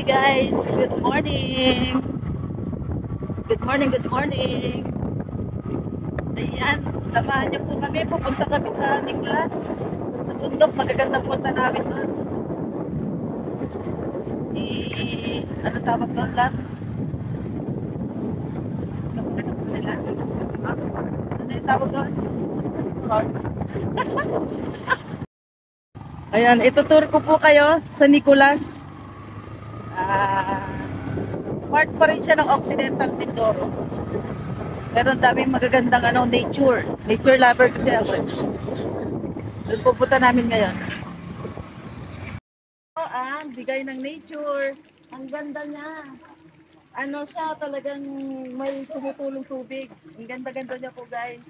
Hi guys, good morning. Good morning, good morning. Ayan, samahan niyo po kami. Pupunta kami sa Nicolas. Sa bundok, magagandang punta namin doon. Ano tawag doon lang? Ano nila? Ano yung tawag doon? Ayan, itutur ko po kayo sa Nicolas. Part pa rin siya ng Occidental Mindoro. Pero ang daming magagandang nature. Nature lover kasi ako. Doon pupunta namin ngayon. Ang bigay ng nature. Ang ganda niya. Ano siya, talagang may tumutulong tubig. Ang ganda-ganda niya po guys.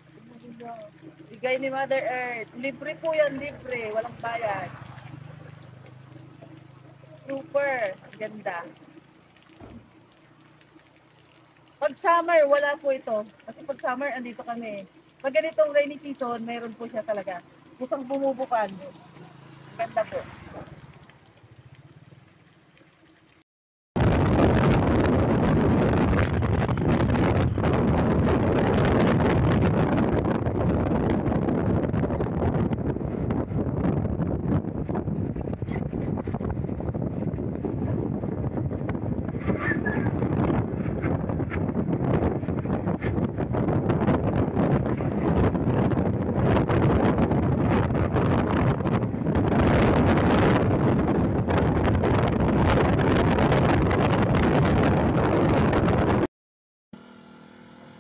Bigay ni Mother Earth. Libre po yan, libre. Walang bayad. Super. Ganda. Pag summer, wala po ito. Kasi pag summer, andito kami. Pag ganitong rainy season, mayroon po siya talaga. Kusang bumubukan. Ganda po.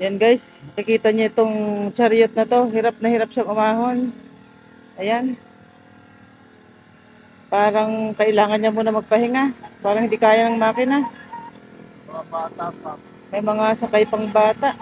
Yan guys, nakita niyo itong chariot na to, hirap na hirap siyang umahon. Ayan. Parang kailangan niya muna magpahinga. Parang hindi kaya ng makina. May mga sakay pang bata.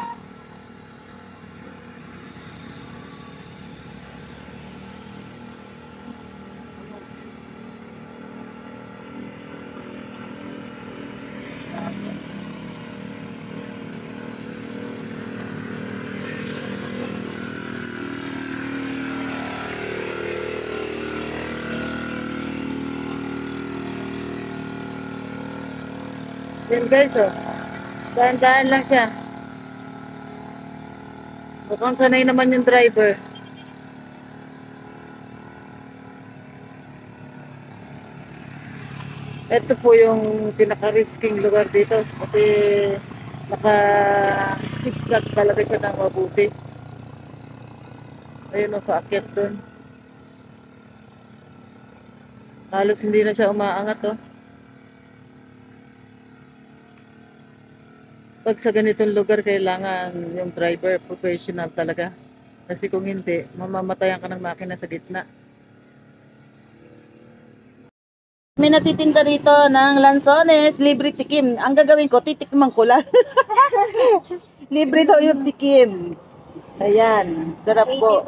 Yan guys, oh. Daan-daan lang siya. Mukhang sanay naman yung driver. Ito po yung pinaka-risking lugar dito. Kasi naka-zigzag talaga siya ng mabuti. Ayun o, paakyat dun. Halos hindi na siya umaangat oh. Pag sa ganitong lugar, kailangan yung driver professional talaga. Kasi kung hindi, mamamatayan ka ng makina sa gitna. May natitinda rito ng lansones, libre tikim. Ang gagawin ko, titikman ko lang. Libre daw yung tikim. Ayan, sarap po.